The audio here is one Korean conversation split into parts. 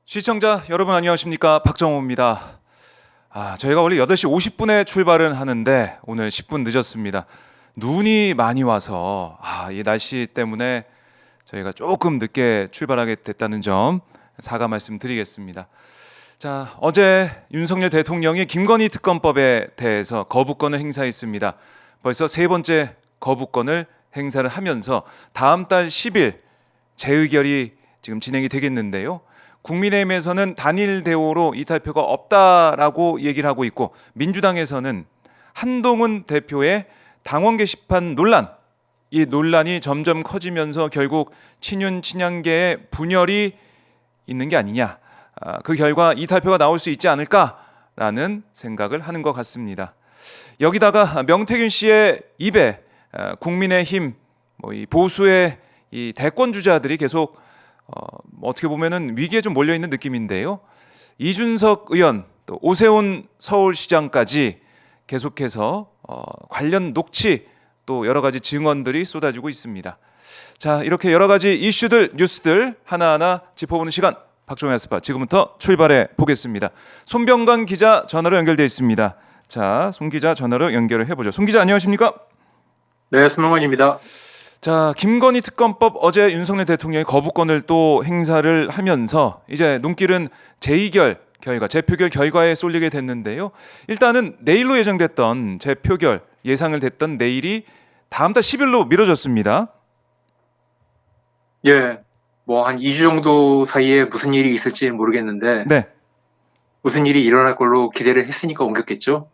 시청자 여러분 안녕하십니까? 박정호입니다. 저희가 원래 8시 50분에 출발은 하는데 오늘 10분 늦었습니다. 눈이 많이 와서 이 날씨 때문에 저희가 조금 늦게 출발하게 됐다는 점 사과 말씀드리겠습니다. 자, 어제 윤석열 대통령이 김건희 특검법에 대해서 거부권을 행사했습니다. 벌써 세 번째 거부권을 행사를 하면서 다음 달 10일 재의결이 지금 진행이 되겠는데요. 국민의힘에서는 단일 대오로 이탈표가 없다라고 얘기를 하고 있고, 민주당에서는 한동훈 대표의 당원 게시판 논란, 이 논란이 점점 커지면서 결국 친윤 친양계의 분열이 있는 게 아니냐, 그 결과 이탈표가 나올 수 있지 않을까라는 생각을 하는 것 같습니다. 여기다가 명태균 씨의 입에 국민의힘 이 보수의 이 대권 주자들이 계속 어떻게 보면은 위기에 좀 몰려 있는 느낌인데요. 이준석 의원, 또 오세훈 서울시장까지 계속해서 관련 녹취 또 여러 가지 증언들이 쏟아지고 있습니다. 자, 이렇게 여러 가지 이슈들, 뉴스들 하나하나 짚어보는 시간, 박종현 스파 지금부터 출발해 보겠습니다. 손병관 기자 전화로 연결돼 있습니다. 자, 손 기자 전화로 연결을 해보죠. 손 기자 안녕하십니까? 네, 손병관입니다. 자, 김건희 특검법 어제 윤석열 대통령이 거부권을 또 행사를 하면서 이제 눈길은 재의결 결과, 재표결 결과에 쏠리게 됐는데요. 일단은 내일로 예정됐던 재표결, 예상을 됐던 내일이 다음 달 10일로 미뤄졌습니다. 예, 뭐 한 2주 정도 사이에 무슨 일이 있을지 모르겠는데 네. 무슨 일이 일어날 걸로 기대를 했으니까 옮겼겠죠.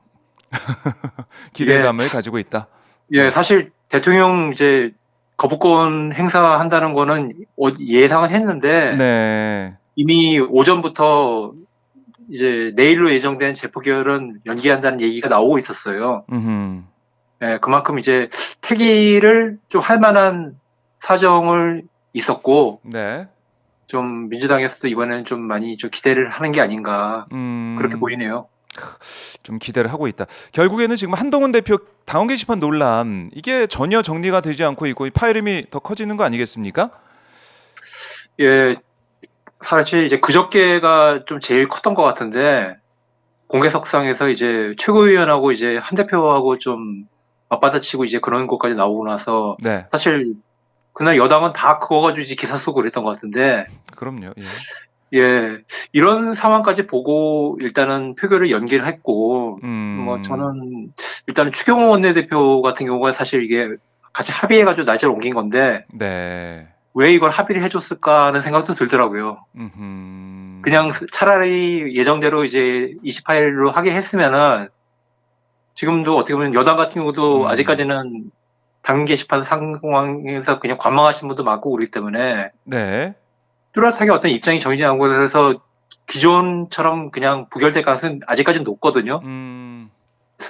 기대감을 가지고 있다. 예, 사실 대통령 이제 거부권 행사한다는 거는 예상은 했는데 네. 이미 오전부터 이제 내일로 예정된 재표결은 연기한다는 얘기가 나오고 있었어요. 예, 그만큼 이제 태기를 좀 할 만한 사정을 있었고, 네. 좀 민주당에서도 이번에는 좀 많이 좀 기대를 하는 게 아닌가 그렇게 보이네요. 좀 기대를 하고 있다. 결국에는 지금 한동훈 대표 당원 게시판 논란, 이게 전혀 정리가 되지 않고 있고 파열음이 더 커지는 거 아니겠습니까? 예, 사실 이제 그저께가 좀 제일 컸던 것 같은데 공개석상에서 이제 최고위원하고 이제 한 대표하고 좀 맞받아치고 이제 그런 것까지 나오고 나서 네. 사실 그날 여당은 다 그거 가지고 이제 기사 쓰고 그랬던 것 같은데, 그럼요. 예. 예, 이런 상황까지 보고 일단은 표결을 연기를 했고, 뭐 저는 일단은 추경호 원내대표 같은 경우가 사실 이게 같이 합의해가지고 날짜를 옮긴 건데, 네. 왜 이걸 합의를 해줬을까 하는 생각도 들더라고요. 그냥 차라리 예정대로 이제 28일로 하게 했으면은 지금도 어떻게 보면 여당 같은 경우도 아직까지는 당 게시판 상황에서 그냥 관망하신 분도 많고 그렇기 때문에 네. 뚜렷하게 어떤 입장이 정해지지 않고 그래서 기존처럼 그냥 부결될 가능성은 아직까지는 높거든요.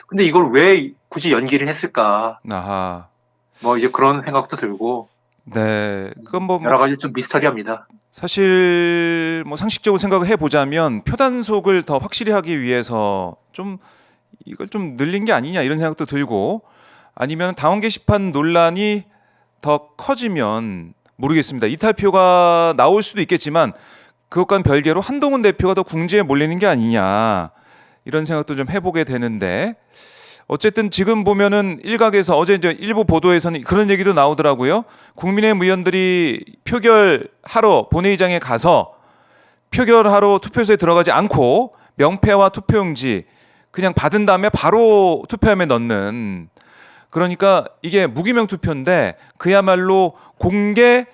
근데 이걸 왜 굳이 연기를 했을까? 아하. 뭐 이제 그런 생각도 들고, 네. 그건 뭐 여러 가지 좀 미스터리합니다. 사실 뭐 상식적으로 생각을 해보자면 표단속을 더 확실히 하기 위해서 좀 이걸 좀 늘린 게 아니냐 이런 생각도 들고, 아니면 당원 게시판 논란이 더 커지면 모르겠습니다. 이탈표가 나올 수도 있겠지만 그것과는 별개로 한동훈 대표가 더 궁지에 몰리는 게 아니냐 이런 생각도 좀 해보게 되는데, 어쨌든 지금 보면은 일각에서 어제 이제 일부 보도에서는 그런 얘기도 나오더라고요. 국민의힘 의원들이 표결하러 본회의장에 가서 표결하러 투표소에 들어가지 않고 명패와 투표용지 그냥 받은 다음에 바로 투표함에 넣는, 그러니까 이게 무기명 투표인데 그야말로 공개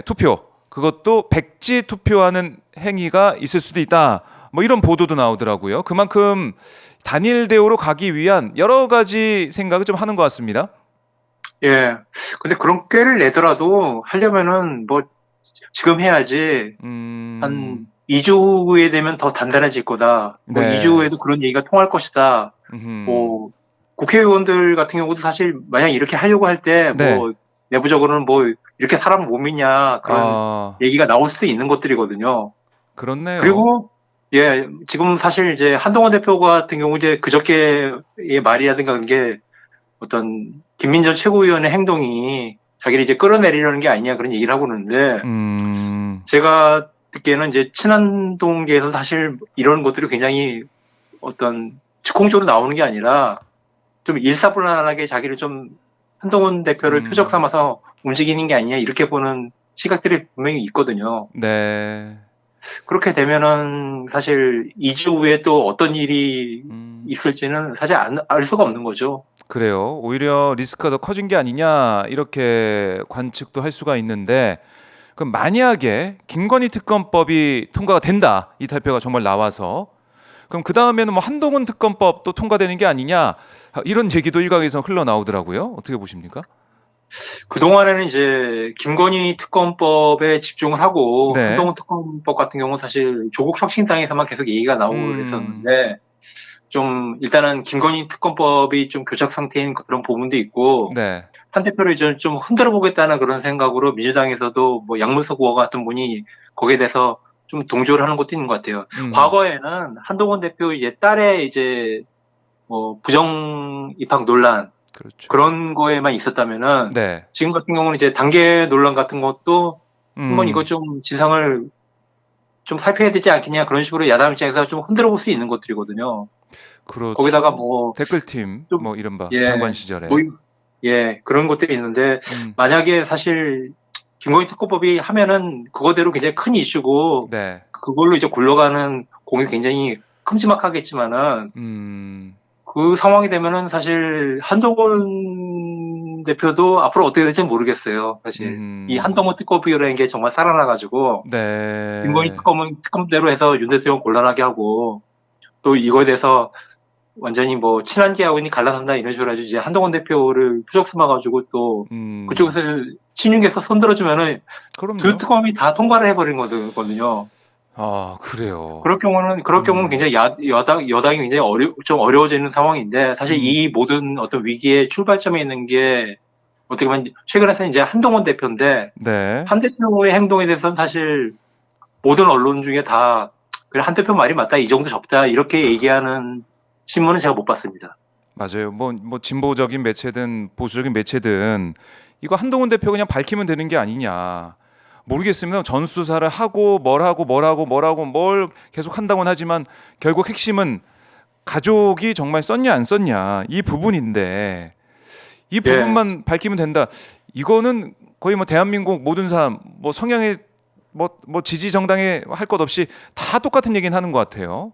투표, 그것도 백지 투표하는 행위가 있을 수도 있다, 뭐 이런 보도도 나오더라고요. 그만큼 단일 대우로 가기 위한 여러 가지 생각을 좀 하는 것 같습니다. 예. 근데 그런 꾀를 내더라도 하려면은 뭐 지금 해야지 한 2주 후에 되면 더 단단해질 거다. 뭐 네. 2주 후에도 그런 얘기가 통할 것이다. 뭐 국회의원들 같은 경우도 사실 만약 이렇게 하려고 할 때 네. 뭐 내부적으로는 뭐 이렇게 사람 못 믿냐 그런 얘기가 나올 수도 있는 것들이거든요. 그렇네요. 그리고 예, 지금 사실 이제 한동훈 대표 같은 경우 이제 그저께의 말이라든가 그런 게 어떤 김민전 최고위원의 행동이 자기를 이제 끌어내리려는 게 아니냐 그런 얘기를 하고 있는데, 제가 듣기에는 이제 친한동계에서 사실 이런 것들이 굉장히 어떤 즉흥적으로 나오는 게 아니라 좀 일사불란하게 자기를 좀 한동훈 대표를 표적 삼아서 움직이는 게 아니냐 이렇게 보는 시각들이 분명히 있거든요. 네. 그렇게 되면은 사실 2주 후에 또 어떤 일이 있을지는 사실 알 수가 없는 거죠. 그래요. 오히려 리스크가 더 커진 게 아니냐 이렇게 관측도 할 수가 있는데 그럼 만약에 김건희 특검법이 통과가 된다. 이 발표가 정말 나와서 그럼 그 다음에는 뭐 한동훈 특검법도 통과되는 게 아니냐 이런 얘기도 일각에서 흘러나오더라고요. 어떻게 보십니까? 그동안에는 이제 김건희 특검법에 집중을 하고 네. 한동훈 특검법 같은 경우는 사실 조국 혁신당에서만 계속 얘기가 나오고 그랬었는데 좀 일단은 김건희 특검법이 좀 교착 상태인 그런 부분도 있고 네. 한 대표를 이제 좀 흔들어 보겠다는 그런 생각으로 민주당에서도 뭐 양문석 의원 같은 분이 거기에 대해서 좀 동조를 하는 것도 있는 것 같아요. 과거에는 한동훈 대표 이제 딸의 이제 뭐 부정 입학 논란 그렇죠. 그런 거에만 있었다면은 네. 지금 같은 경우는 이제 단계 논란 같은 것도 한번 이거 좀 진상을 좀 살펴야 되지 않겠냐 그런 식으로 야당 입장에서 좀 흔들어 볼 수 있는 것들이거든요. 그렇죠. 거기다가 뭐 댓글팀 좀, 뭐 이른바 예, 장관 시절에 뭐, 예, 그런 것들이 있는데 만약에 사실 김건희 특검법이 하면은 그거대로 굉장히 큰 이슈고 네. 그걸로 이제 굴러가는 공이 굉장히 큼지막하겠지만은 그 상황이 되면은 사실 한동훈 대표도 앞으로 어떻게 될지 모르겠어요. 사실 이 한동훈 특검이라는 게 정말 살아나가지고 네. 김건희 특검은 특검대로 해서 윤 대통령 곤란하게 하고 또 이거에 대해서 완전히 뭐 친한계하고니 갈라선다 이런 식으로 해서 이제 한동훈 대표를 표적 삼아가지고 또 그쪽에서 친윤계에서 손들어주면은 그럼요. 두 특검이 다 통과를 해버린 거거든요. 아, 그래요. 그럴 경우는 굉장히 여당이 굉장히 좀 어려워지는 상황인데 사실 이 모든 어떤 위기의 출발점에 있는 게 어떻게 보면 최근에서는 이제 한동훈 대표인데 네. 한 대표의 행동에 대해서는 사실 모든 언론 중에 다 그래 한 대표 말이 맞다 이 정도 적다 이렇게 얘기하는 신문은 제가 못 봤습니다. 맞아요. 뭐 진보적인 매체든 보수적인 매체든 이거 한동훈 대표 그냥 밝히면 되는 게 아니냐. 모르겠습니다. 전수조사를 하고 뭘 계속 한다고는 하지만 결국 핵심은 가족이 정말 썼냐 안 썼냐 이 부분인데 이 부분만 밝히면 된다. 이거는 거의 뭐 대한민국 모든 사람 뭐 성향의 뭐 지지 정당에 할 것 없이 다 똑같은 얘기는 하는 것 같아요.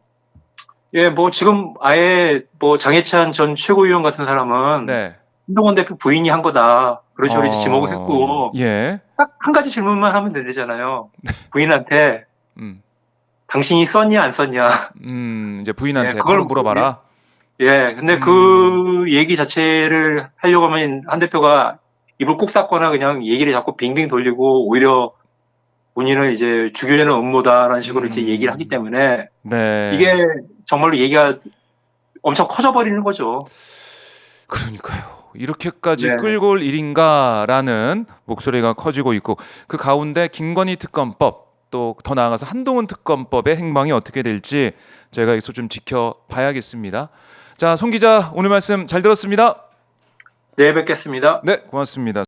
예, 뭐 지금 아예 뭐 장해찬 전 최고위원 같은 사람은 네. 한동훈 대표 부인이 한 거다. 그런 식으로 이제 지목을 했고 예. 딱 한 가지 질문만 하면 되잖아요. 부인한테 당신이 썼냐 안 썼냐. 이제 부인한테 예, 바로 물어봐라. 예, 근데 그 얘기 자체를 하려고 하면 한 대표가 입을 꼭 닫거나 그냥 얘기를 자꾸 빙빙 돌리고 오히려 본인을 이제 죽이려는 음모다라는 식으로 이제 얘기를 하기 때문에 네. 이게 정말로 얘기가 엄청 커져버리는 거죠. 그러니까요. 이렇게까지 네. 끌고 올 일인가라는 목소리가 커지고 있고 그 가운데 김건희 특검법 또 더 나아가서 한동훈 특검법의 행방이 어떻게 될지 저희가 여기서 좀 지켜봐야겠습니다. 자, 송 기자 오늘 말씀 잘 들었습니다. 네, 뵙겠습니다. 네, 고맙습니다.